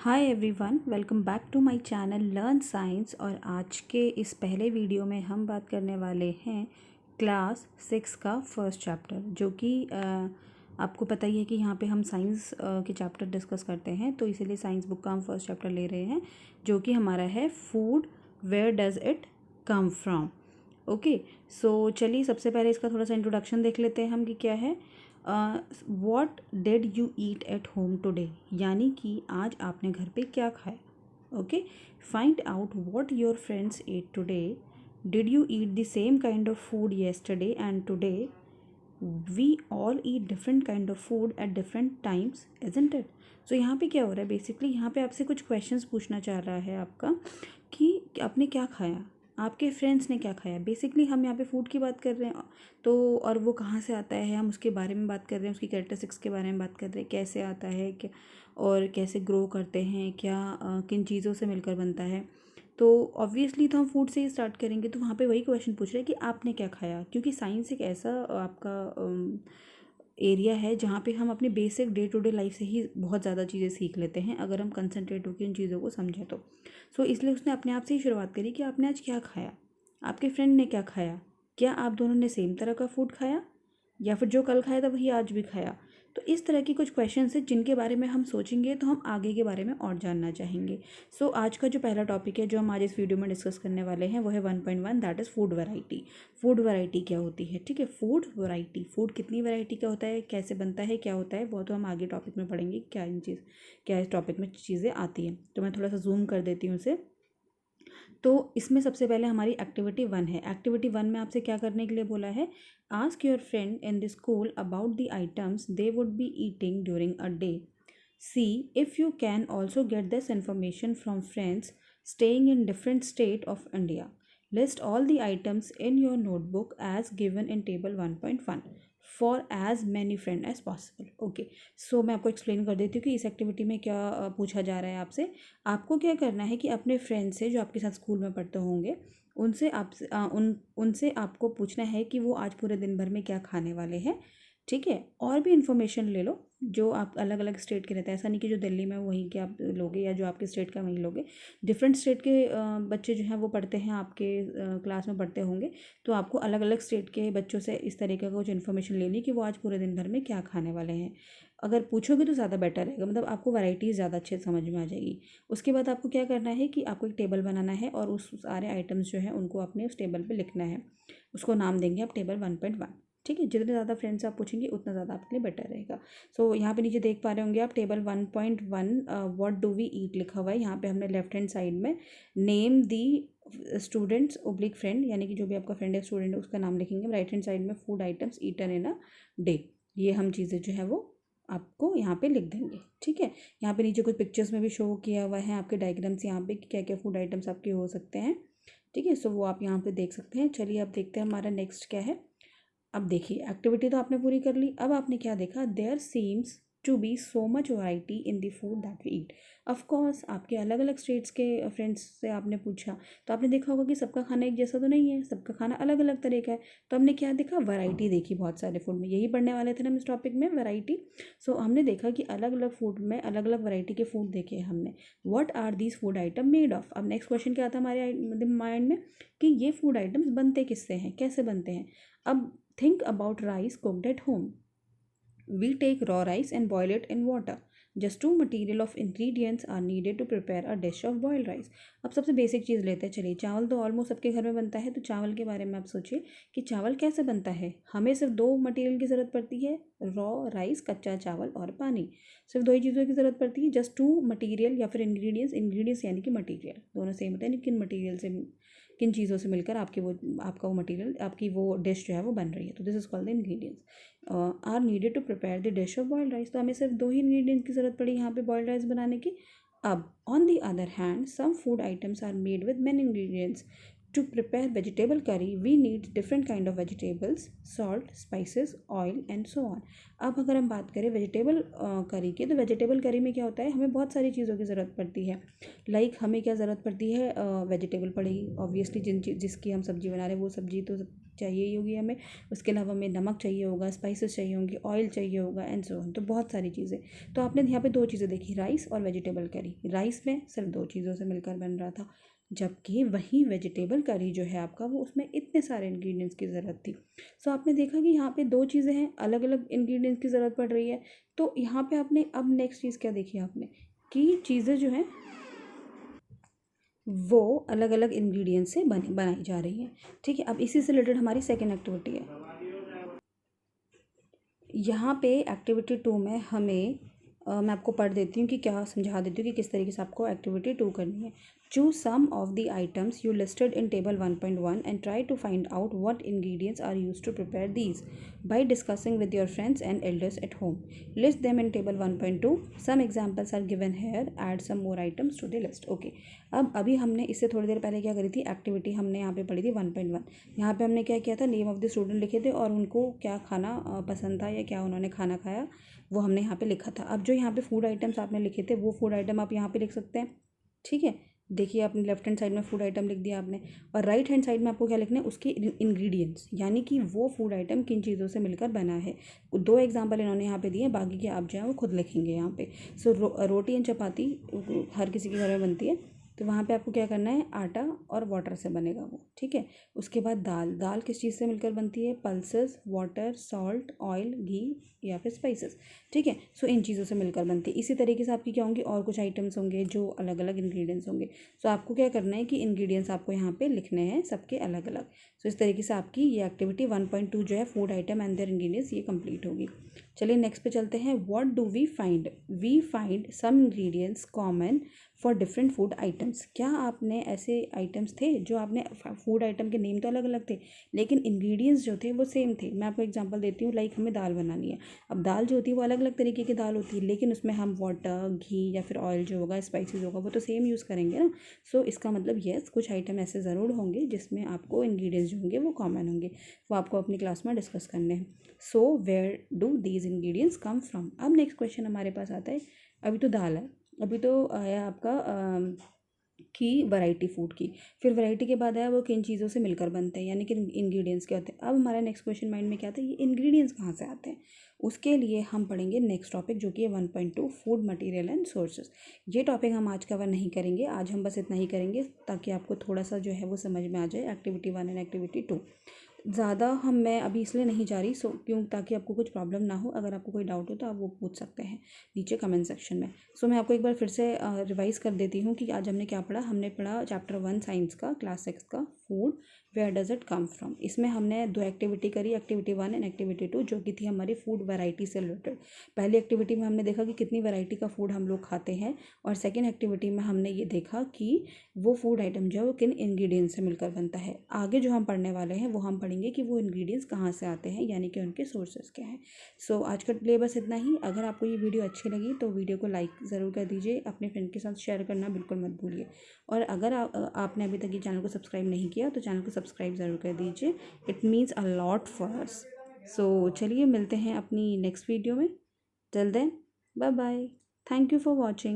Hi everyone, welcome back to my channel learn science. और आज के इस पहले वीडियो में हम बात करने वाले हैं क्लास 6 का फर्स्ट चैप्टर, जो कि आपको पता ही है कि यहाँ पे हम साइंस के चैप्टर डिस्कस करते हैं, तो इसीलिए साइंस बुक का हम फर्स्ट चैप्टर ले रहे हैं, जो कि हमारा है food, where does it come from. Okay, so चलिए सबसे पहले इसका थोड़ा सा इंट्रोडक्शन देख लेते हैं हम कि क्या है। What did you eat at home today, यानी कि आज आपने घर पे क्या खाया। Okay, find out what your friends ate today, did you eat the same kind of food yesterday and today, we all eat different kind of food at different times, isn't it. So यहाँ पे क्या हो रहा है, basically यहाँ पे आपसे कुछ क्वेश्चंस पूछना चाह रहा है आपका कि आपने क्या खाया, आपके फ्रेंड्स ने क्या खाया। बेसिकली हम यहाँ पे फूड की बात कर रहे हैं, तो और वो कहाँ से आता है हम उसके बारे में बात कर रहे हैं, उसकी कैरेक्टरिस्टिक्स के बारे में बात कर रहे हैं, कैसे आता है क्या और कैसे ग्रो करते हैं, क्या किन चीज़ों से मिलकर बनता है। तो ऑब्वियसली तो हम फूड से ही स्टार्ट करेंगे, तो वहाँ पे वही क्वेश्चन पूछ रहे हैं कि आपने क्या खाया, क्योंकि साइंस एक ऐसा आपका एरिया है जहाँ पे हम अपनी basic day to day life से ही बहुत ज़्यादा चीज़ें सीख लेते हैं, अगर हम कंसंट्रेट होकर उन चीज़ों को समझें तो। सो इसलिए उसने अपने आप से ही शुरुआत करी कि आपने आज क्या खाया, आपके फ्रेंड ने क्या खाया, क्या आप दोनों ने सेम तरह का फूड खाया, या फिर जो कल खाया था वही आज भी खाया। तो इस तरह की कुछ क्वेश्चन है जिनके बारे में हम सोचेंगे तो हम आगे के बारे में और जानना चाहेंगे। सो आज का जो पहला टॉपिक है जो हम आज इस वीडियो में डिस्कस करने वाले हैं वो है 1.1, that is food variety. Food variety क्या होती है, ठीक है, फूड वैरायटी, फूड कितनी वैरायटी का होता है, कैसे बनता है, क्या होता है, वो तो हम आगे टॉपिक में पढ़ेंगे क्या इस टॉपिक में चीज़ें आती हैं। तो मैं थोड़ा सा जूम कर देती हूँ इसे। तो इसमें सबसे पहले हमारी एक्टिविटी 1 है। एक्टिविटी 1 में आपसे क्या करने के लिए बोला है, ask your friend in the school about the items they would be eating during a day, C if you can also get this information from friends staying in different state of India. List all the items in your notebook as given in table 1.1 for as many friends as possible. Okay, so मैं आपको explain कर देती हूँ कि इस activity में क्या पूछा जा रहा है आपसे। आपको क्या करना है कि अपने फ्रेंड से जो आपके साथ स्कूल में पढ़ते होंगे उनसे आपको पूछना है कि वो आज पूरे दिन भर में क्या खाने वाले हैं, ठीक है। और भी इन्फॉर्मेशन ले लो जो आप अलग अलग स्टेट के रहते हैं, ऐसा नहीं कि जो दिल्ली में वहीं के आप लोगे या जो आपके स्टेट का वहीं लोगे। डिफरेंट स्टेट के बच्चे जो हैं वो पढ़ते हैं, आपके क्लास में पढ़ते होंगे, तो आपको अलग अलग स्टेट के बच्चों से इस तरीके का कुछ इन्फॉर्मेशन लेनी कि वो आज पूरे दिन भर में क्या खाने वाले हैं। अगर पूछोगे तो ज़्यादा बेटर रहेगा, मतलब आपको वैरायटीज़ ज़्यादा अच्छे से समझ में आ जाएगी। उसके बाद आपको क्या करना है कि आपको एक टेबल बनाना है और उस सारे आइटम्स जो हैं उनको अपने उस टेबल पर लिखना है, उसको नाम देंगे आप टेबल 1.1, ठीक है। जितने ज़्यादा फ्रेंड्स आप पूछेंगे उतना ज़्यादा आपके लिए बेटर रहेगा। सो यहाँ पे नीचे देख पा रहे होंगे आप table 1.1 what do we eat लिखा हुआ है। यहाँ पे हमने लेफ्ट हैंड साइड में name the students oblique friend, यानी कि जो भी आपका फ्रेंड है स्टूडेंट है उसका नाम लिखेंगे। राइट हैंड साइड में food items eaten in a day, ये हम चीज़ें जो है वो आपको यहाँ पे लिख देंगे, ठीक है। यहाँ पे नीचे कुछ पिक्चर्स में भी शो किया हुआ है आपके डायग्राम्स यहाँ पे क्या क्या फूड आइटम्स आपके हो सकते हैं, ठीक है। सो वो आप यहाँ पे देख सकते हैं। चलिए अब देखते हैं हमारा नेक्स्ट क्या है। अब देखिए एक्टिविटी तो आपने पूरी कर ली, अब आपने क्या देखा, there seems to be so much variety in the food that we eat. Of course आपके अलग अलग स्टेट्स के फ्रेंड्स से आपने पूछा तो आपने देखा होगा कि सबका खाना एक जैसा तो नहीं है, सबका खाना अलग अलग तरह का है। तो हमने क्या देखा, वैरायटी देखी बहुत सारे फूड में, यही पढ़ने वाले थे ना हम इस टॉपिक में, वैरायटी। सो हमने देखा कि अलग अलग फूड में अलग अलग वैरायटी के फूड देखे हमने। What are these food item made of. अब नेक्स्ट क्वेश्चन क्या था हमारे माइंड में कि ये फूड आइटम्स बनते किससे हैं, कैसे बनते हैं। अब think about rice cooked at home. We take raw rice and boil it in water. Just two material of ingredients are needed to prepare a dish of boiled rice. अब सबसे basic चीज़ लेते हैं, चलिए चावल तो ऑलमोस्ट सबके घर में बनता है, तो चावल के बारे में आप सोचिए कि चावल कैसे बनता है। हमें सिर्फ दो मटेरियल की ज़रूरत पड़ती है, रॉ राइस कच्चा चावल और पानी, सिर्फ दो ही चीज़ों की ज़रूरत पड़ती है। जस्ट टू मटीरियल या फिर इंग्रीडियंट्स यानी कि मटीरियल दोनों सेम होते हैं, किन मटीरियल से किन चीज़ों से मिलकर आपका वो मटीरियल आपकी वो डिश जो है वो बन रही है। तो this is called the ingredients are needed to prepare the dish of boiled rice. तो हमें सिर्फ दो ही इंग्रेडिएंट्स की ज़रूरत पड़ी यहाँ पे बॉइल्ड राइस बनाने की। अब on the other hand some food items are made with many ingredients. To prepare vegetable curry we need different kind of vegetables, salt, spices, oil and so on. अब अगर हम बात करें वेजिटेबल करी की, तो वेजिटेबल करी में क्या होता है, हमें बहुत सारी चीज़ों की ज़रूरत पड़ती है। हमें क्या ज़रूरत पड़ती है, वेजिटेबल पड़ेगी ऑब्वियसली, जिसकी हम सब्ज़ी बना रहे हैं वो सब्ज़ी तो चाहिए ही होगी हमें, उसके अलावा हमें नमक चाहिए होगा, स्पाइसेस चाहिए होंगे, ऑयल चाहिए होगा एंड सो ऑन। तो बहुत सारी चीज़ें। तो आपने यहाँ पे 2 चीज़ें देखी, राइस और वेजिटेबल करी। राइस में सिर्फ 2 चीज़ों से मिलकर बन रहा था, जबकि वही वेजिटेबल करी जो है आपका, वो उसमें इतने सारे इंग्रेडिएंट्स की ज़रूरत थी। सो आपने देखा कि यहाँ पे 2 चीज़ें हैं, अलग अलग इंग्रेडिएंट्स की ज़रूरत पड़ रही है। तो यहाँ पे आपने अब नेक्स्ट चीज़ क्या देखी आपने, कि चीज़ें जो हैं वो अलग अलग इंग्रेडिएंट्स से बनाई जा रही हैं। ठीक है, अब इसी से रिलेटेड हमारी सेकेंड एक्टिविटी है। यहाँ पे एक्टिविटी 2 में हमें मैं आपको पढ़ देती हूँ कि क्या, समझा देती हूँ कि किस तरीके से आपको एक्टिविटी 2 करनी है। Choose some of the items you listed in table 1.1 and try to find out what ingredients are used to prepare these by discussing with your friends and elders at home. List them in table 1.2। Some examples are given here, add some more items to the list. Okay, अब अभी हमने इससे थोड़ी देर पहले क्या करी थी, activity हमने यहाँ पे पढ़ी थी 1.1। यहाँ पे हमने क्या किया था, नेम ऑफ द स्टूडेंट लिखे थे और उनको क्या खाना पसंद था या क्या उन्होंने खाना खाया वो हमने यहाँ पे लिखा था। अब जो यहाँ पे फूड आइटम्स आपने लिखे थे वो फूड आइटम आप यहाँ पे लिख सकते हैं। ठीक है, देखिए आपने लेफ्ट हैंड साइड में फूड आइटम लिख दिया आपने, और राइट हैंड साइड में आपको क्या लिखना है, उसके इंग्रेडिएंट्स, यानी कि वो फूड आइटम किन चीज़ों से मिलकर बना है। 2 एग्जाम्पल इन्होंने यहाँ पे दिए, बाकी के आप जो है वो खुद लिखेंगे यहाँ पे। सो रोटी एंड चपाती हर किसी के घर में बनती है, तो वहाँ पे आपको क्या करना है, आटा और वाटर से बनेगा वो। ठीक है, उसके बाद दाल, दाल किस चीज़ से मिलकर बनती है, पल्सेस, वाटर, सॉल्ट, ऑयल, घी या फिर स्पाइसेस। ठीक है, सो इन चीज़ों से मिलकर बनती है। इसी तरीके से आपकी क्या होंगी, और कुछ आइटम्स होंगे जो अलग अलग इंग्रेडिएंट्स होंगे। सो आपको क्या करना है कि इंग्रेडिएंट्स आपको यहाँ पे लिखने हैं सबके अलग अलग। सो इस तरीके से आपकी ये एक्टिविटी 1.2 जो है food item and their ingredients, ये कंप्लीट होगी। चलिए नेक्स्ट पे चलते हैं। What do we find, we find some ingredients common for different food items. क्या आपने ऐसे आइटम्स थे जो आपने, फूड आइटम के नेम तो अलग अलग थे लेकिन इंग्रेडिएंट्स जो थे वो सेम थे। मैं आपको एग्जांपल देती हूँ, लाइक हमें दाल बनानी है। अब दाल जो होती है वो अलग अलग तरीके की दाल होती है, लेकिन उसमें हम वाटर, घी या फिर ऑयल जो होगा, स्पाइसेस होगा, वो तो सेम यूज़ करेंगे ना। सो इसका मतलब येस, कुछ आइटम ऐसे ज़रूर होंगे जिसमें आपको इंग्रेडिएंट्स जो होंगे वो कॉमन होंगे, वो आपको अपनी क्लास में डिस्कस करने हैं। So where do these ingredients come from. अब नेक्स्ट क्वेश्चन हमारे पास आता है, अभी तो दाल है, अभी तो आया आपका की वैरायटी फूड की, फिर वैरायटी के बाद आया वो किन चीज़ों से मिलकर बनते हैं, यानी कि इंग्रेडिएंट्स क्या होते हैं। अब हमारा नेक्स्ट क्वेश्चन माइंड में क्या आता है, ये इंग्रेडिएंट्स कहाँ से आते हैं। उसके लिए हम पढ़ेंगे नेक्स्ट टॉपिक जो कि है 1.2 फूड मटेरियल एंड सोर्सेज। ये टॉपिक हम आज कवर नहीं करेंगे, आज हम बस इतना ही करेंगे ताकि आपको थोड़ा सा जो है वो समझ में आ जाए एक्टिविटी 1 एंड एक्टिविटी 2। ज़्यादा मैं अभी इसलिए नहीं जा रही, सो क्यों, ताकि आपको कुछ प्रॉब्लम ना हो। अगर आपको कोई डाउट हो तो आप वो पूछ सकते हैं नीचे कमेंट सेक्शन में। सो मैं आपको एक बार फिर से रिवाइज़ कर देती हूँ कि आज हमने क्या पढ़ा। हमने पढ़ा चैप्टर 1 साइंस का, क्लास 6 का, food where does it come from. इसमें हमने 2 एक्टिविटी करी, एक्टिविटी 1 एंड एक्टिविटी 2, जो कि थी हमारी फूड वैरायटी से रिलेटेड। पहली एक्टिविटी में हमने देखा कि कितनी वैरायटी का फूड हम लोग खाते हैं, और सेकेंड एक्टिविटी में हमने ये देखा कि वो फूड आइटम जो है वो किन इंग्रेडिएंट्स से मिलकर बनता है। आगे जो हम पढ़ने वाले हैं वो हम पढ़ेंगे कि वो इंग्रेडिएंट्स कहाँ से आते हैं, यानी कि उनके सोर्सेज क्या हैं। सो आज का लिए बस इतना ही। अगर आपको ये वीडियो अच्छी लगी तो वीडियो को लाइक ज़रूर कर दीजिए, अपने फ्रेंड के साथ शेयर करना बिल्कुल मत भूलिए। और अगर आपने अभी तक ये चैनल को सब्सक्राइब नहीं किया तो चैनल को सब्सक्राइब ज़रूर कर दीजिए, it means a lot for us. So चलिए मिलते हैं अपनी नेक्स्ट वीडियो में। Till then bye bye, thank you for watching.